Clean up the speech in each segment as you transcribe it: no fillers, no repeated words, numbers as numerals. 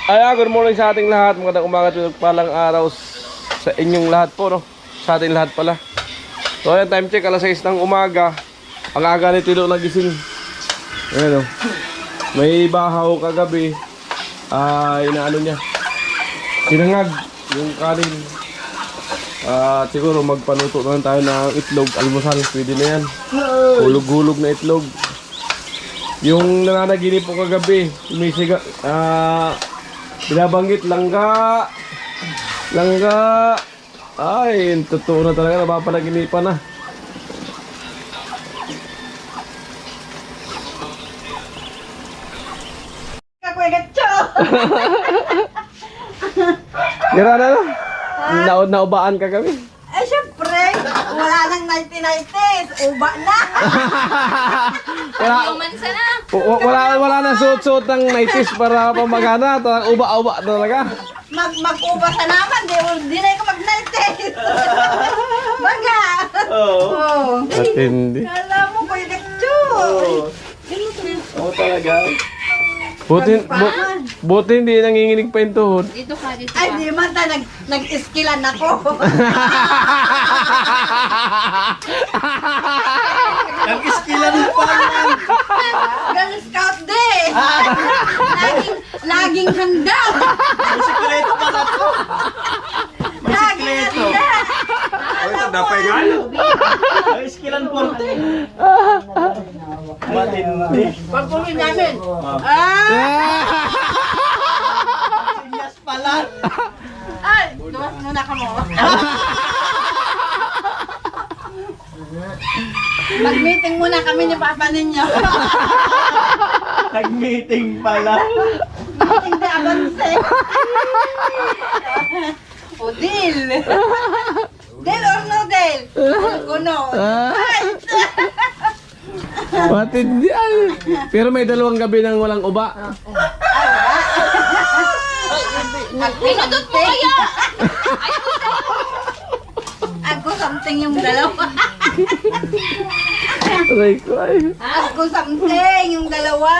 Good morning sa ating lahat. Magandang umaga, tulog palang araw sa inyong lahat po, no? Sa ating lahat pala. So ayan, time check, alas 6 ng umaga. Ang aga ni Tilo nagising. Ayan, no? May bahaw kagabi. Inaano niya, sinangag yung kanin. Siguro magpanuto na lang tayo ng itlog, almusal. Pwede na yan. Hulog-hulog na itlog. Yung nananaginip po kagabi, umisiga, binabanggit, langga. Langga. Ay, totoo na talaga, napapanaginipan na. Gira na no? Naubaan ka kami. Eh, syempre, wala nang 1990s. Uba na. Wala na suot-suot ng 90s para pamagana. Uba-uba talaga. Mag-uba sa naman. Di na ko mag-90s. Baga. Oo. Matindi. Alam mo, Kuya Dekcho. Oo talaga. Buti hindi nanginginig pa yung tuhod. Dito ka, dito Ay, ka. di man ta, nag-iskilan ako. Nag-iskilan pa lang. Girl Scout Day. Laging handa. May sikreto pala to. May Laging sikreto. handa. Ay, tandapay nga. Nag-iskilan po. Matindi. Pagpuloy namin. Sinyas pala. Ay, duwas muna ka mo. Mag-meeting muna kami ni Papa ninyo. Nag-meeting pala. Meeting de avance. O, deal. Deal or no deal? Kuno. Matindi ay. Pero may dalawang gabi nang walang uba. Pinudot mo kaya? Ako something yung dalawa. Aray ko ay. Ako something yung dalawa.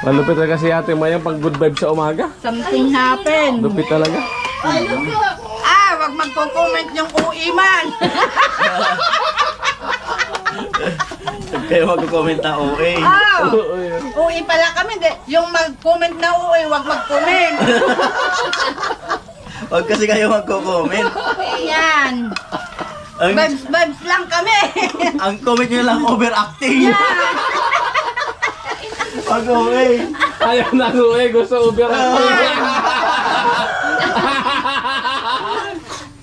Malupit talaga si Ate Mayang pag good vibe sa umaga. Something happened. Lupit talaga. Wag magko-comment yung UI man. Kayo mag-comment na OA. UI pala kami. Yung mag-comment na UI, wag mag-comment. Huwag kasi kayo mag-comment. Yan. Ang, Vibes lang kami. ang comment nyo lang overacting. Pag OA. Ayaw na ko eh. Gusto uber ako.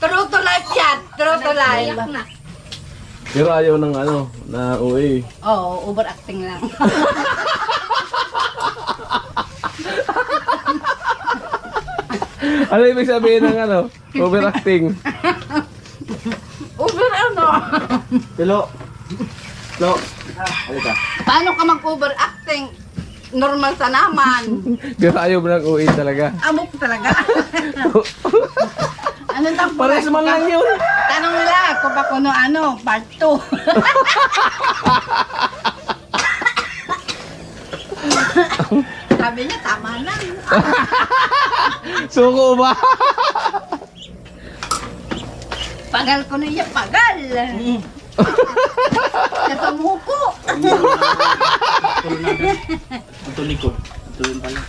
True to life yan. True to life. Pero ayaw ng ano, na uwi. Oo, overacting lang. Ano ibig sabihin ng ano? Overacting. Over ano? Tilo. Tilo. Halika. Paano ka mag-overacting? Normal sa naman. Pero ayaw mo ng uwi talaga. Amok talaga. Ano tang Pares man lang yun. Tanong nila kung pa kuno ano, part 2. Sabi niya, tama na. Suko ba? Pagal ko niya, pagal. Katamuko. Ang tulig ko. Ang tulig pala.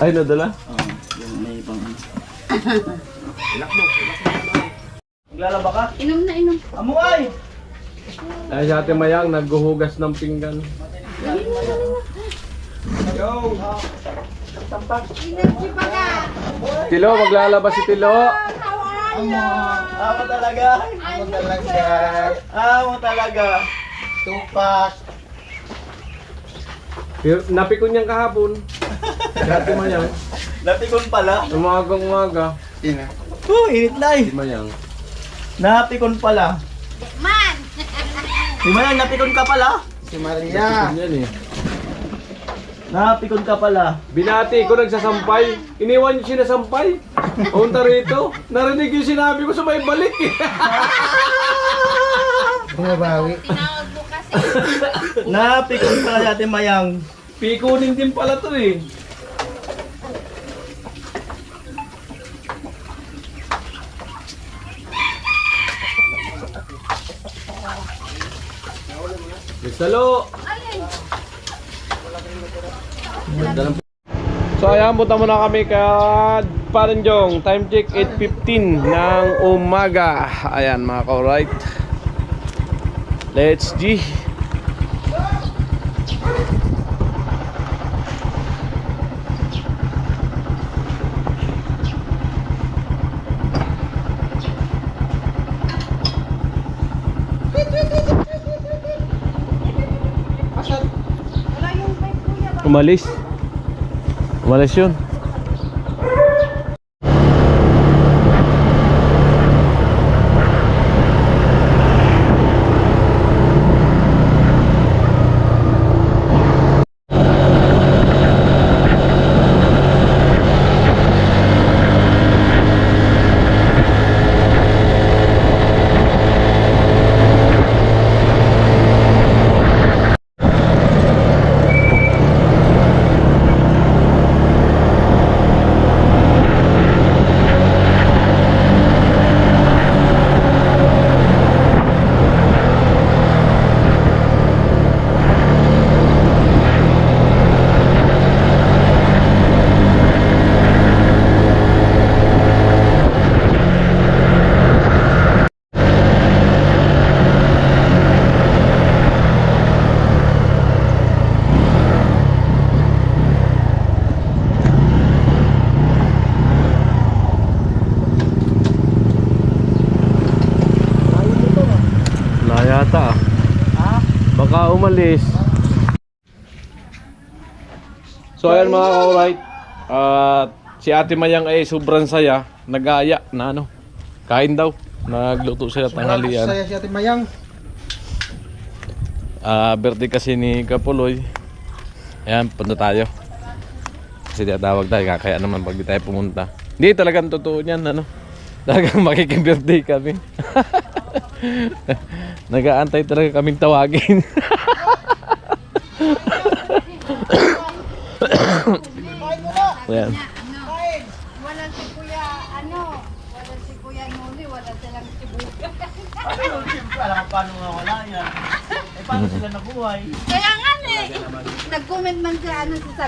Ay, nadala? Oo. Yung may pang ano. Ilak mo. Maglalaba ka? Inom na inom. Amuay! Ay, si Ate Mayang naghuhugas ng pinggan. Go! Energy pa ka. Tilo, maglalaba si Tilo. Amo talaga. Amo talaga. Amo talaga. Tupak. Pero napikon niyang kahapon. Si Ate Mayang. Napikon pala. Umagang-umaga. Init na eh. Si Mayang. Napikon pala. Man! Di ba yan? Napikon ka pala? Si Maria. Yan eh. Napikon ka pala. Binati ko nagsasampay. Iniwan niyo sinasampay. Punta rito. Narinig yung sinabi ko sa may balik eh. Bumabawi. Tinawag mo kasi. Napikon ka natin Mayang. Pikunin din pala to eh. Bisalo! So ayan, punta muna kami kay Parinjong. Time check 8:15 ng umaga. Ayan mga ka-right. Let's G. Umalis. Umalis yun. Yata baka umalis. So ayan mga ka-right, at si Ate Mayang ay sobrang saya, nag-aaya na ano, kain daw, nagluto sila tanghalian. Saya si Ate Mayang. Birthday kasi ni Kapuloy. Ayan, punta tayo kasi tinatawag tayo, kaya naman pag di tayo pumunta. Hindi talagang totoo niyan, ano, talagang makikibirthday kami. Nag-aantay talaga kaming tawagin. Ayan. Wala si Kuya, wala si Kuya Noli, wala silang sibuga. Alam mo paano nga wala yan. Eh paano sila nabuhay? Kaya nga nag-comment man sa sa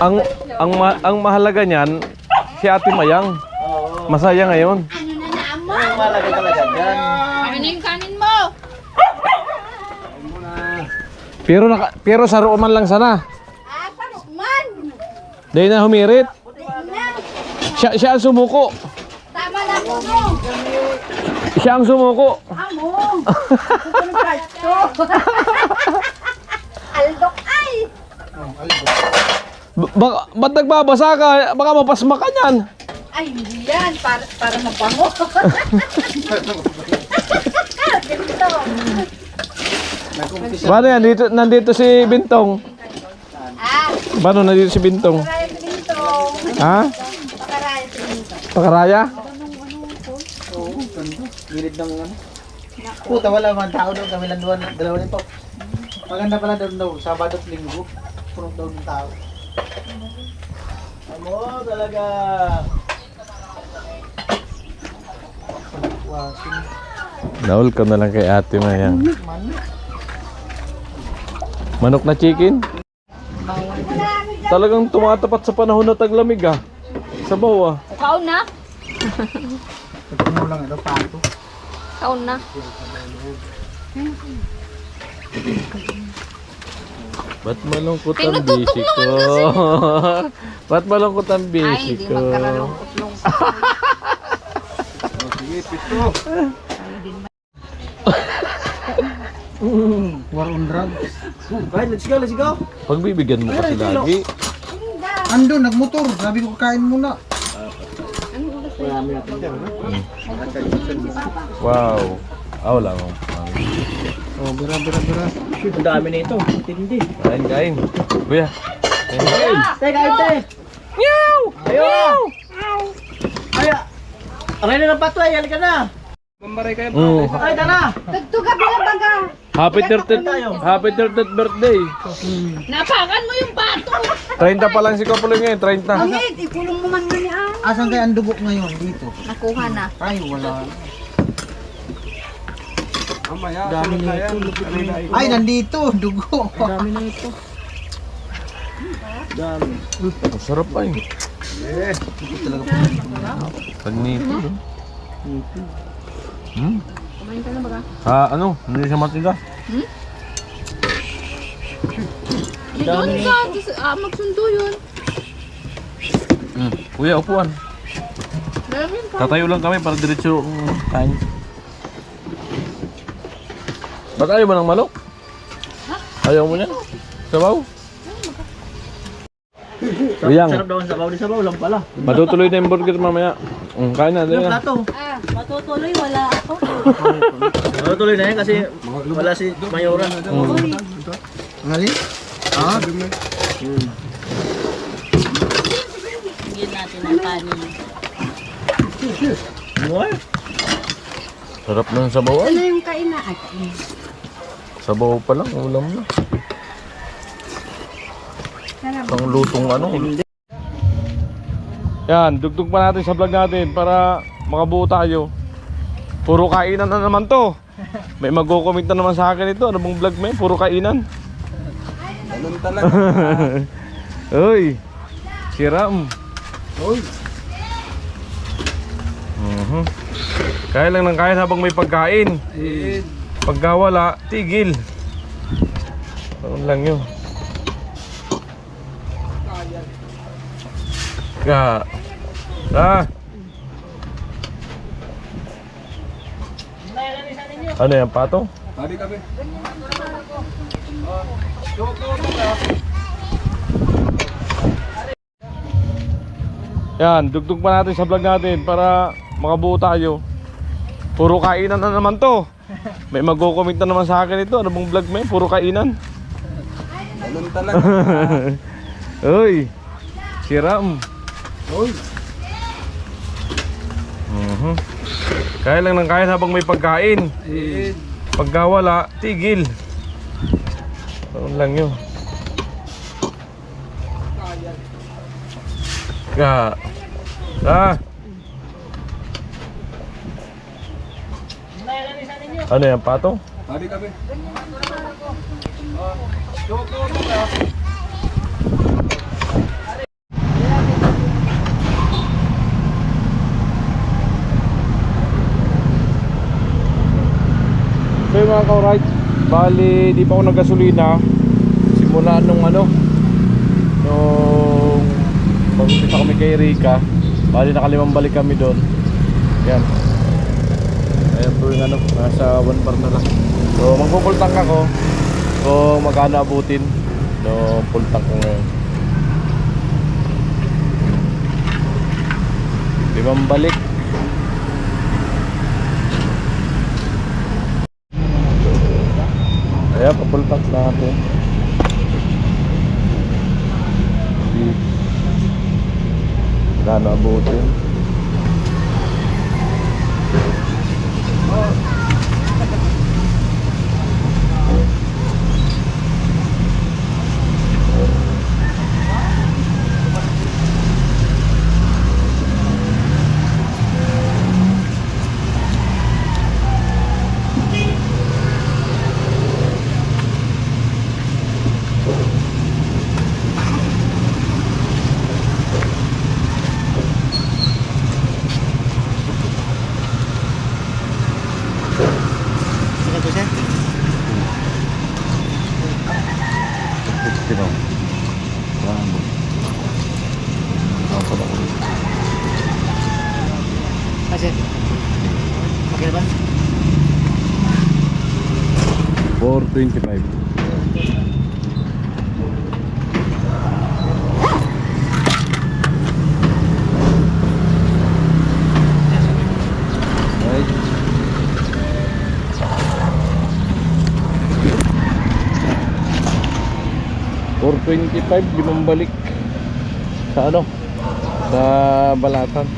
Ang mahalaga niyan si Ate Mayang. Oo. Masaya ngayon. ano na naamo. Ang malaga talaga dyan. Ano yung kanin mo? Pero sa roon man lang sana. Paano man? Dahil na humirit. Na, Siya ang sumuko. tama na po mo. Siya ang sumuko. Amo. Aldok ay. Ba't nagbabasa ka? Baka mapasma ka niyan. Ay, hindi yan. Para mabango. Ganito. Paano yan? Nandito si Bintong. Paano nandito si Bintong? Pakaraya si Bintong. Ha? Pakaraya si Bintong. Pakaraya? Gilid ng ano. Puta, wala man tao doon. Kami lang dalawa nito. Maganda pala doon daw. Sabado at Linggo. Puno daw ng tao. Amo talaga. Wasin. Naul ka na lang kay Ate Mayang. Manok na chicken? Talagang tumatapat sa panahon na taglamig ah. Sabaw ah. Kaon na? Puno lang ito, pato. Kaon na. Ba't malungkot ang Tinututok busy ko? Ba't malungkot ang Ay, busy hindi ko? magkaralungkot-lungkot. Sige, pito. War on drugs. Right, let's go, let's go. Pagbibigyan mo kasi lagi. Ando, nagmotor. Sabi ko kain muna. Marami natin dyan, no? Wow. Wala akong Oh, bira. Shoot, ang dami na ito. Tindi. kain. Kuya. Kain. Teka, ite. Meow! Ayaw na! Ayaw! Aray na ng pato, halika na! Mm. Ay, tara! Tugtuga bilang baga. Happy 30th, happy 30th birthday. Napakan mo yung bato! 30 pa lang si Kapuloy ngayon, 30. Angit, ikulong mo man na niyan. Asan kaya ang dugo ngayon dito? Nakuha na. Ay, wala. Mamaya, Dami sunod na na yan. Ay, nandito, dugo. Dami na ito. Dami. Ang sarap pa eh. Pagnito. Kumain ka na ba ka? Ano? Hindi siya matiga. Doon ka! Magsundo yun. Kuya, upuan. Dami ka. Tatayo lang kami para diretso kain. Ba't ayaw ba ng manok? Ayaw mo niya? Sabaw? Uyang, Sarap daw ang sabaw ni sabaw lang pala. matutuloy na yung burger mamaya. Kain na, Yung dali na. plato. Matutuloy, wala ako. Tuloy na yan kasi wala si Mayora. Ang alin? Ah? Bigyan natin ng kanin. Sarap ng sabaw ay. Ano yung kaina? Ay, kaina. Sabaw pa lang, ulam na. Ang lutong ano. Yan, dugtug pa natin sa vlog natin para makabuo tayo. Puro kainan na naman to. May mag-comment na naman sa akin ito. Ano bang vlog mo yun? Puro kainan. Ganun talaga. Uy, siram. Uy. Kaya lang ng kaya habang may pagkain. Pagka wala, tigil. Ano lang yun. Ano yan, pato? Hari kami. Yan, dugtug pa natin sa vlog natin para makabuo tayo. Puro kainan na naman to. May mag-comment na naman sa akin ito. Ano bang vlog mo yun? Puro kainan. Ganun talaga. Uy, siram. Uy. Kaya lang ng kaya habang may pagkain. Pagka wala, tigil. Ano lang yun. Ano yan, pato? Hari kami. Okay mga ka-right, bali di pa ako naggasolina simula nung pag-umpisa kami kay Rika. Bali nakalimang balik kami doon. Yan. Ayan po yung nasa 1 bar na lang. So magpo-full tank ako kung magkano abutin no full tank ko ngayon. Limang balik. Kaya pa-full tank natin. Magkano abutin. Kasi, okay na ba? 425. Right. $425 limang balik sa sa Balatan.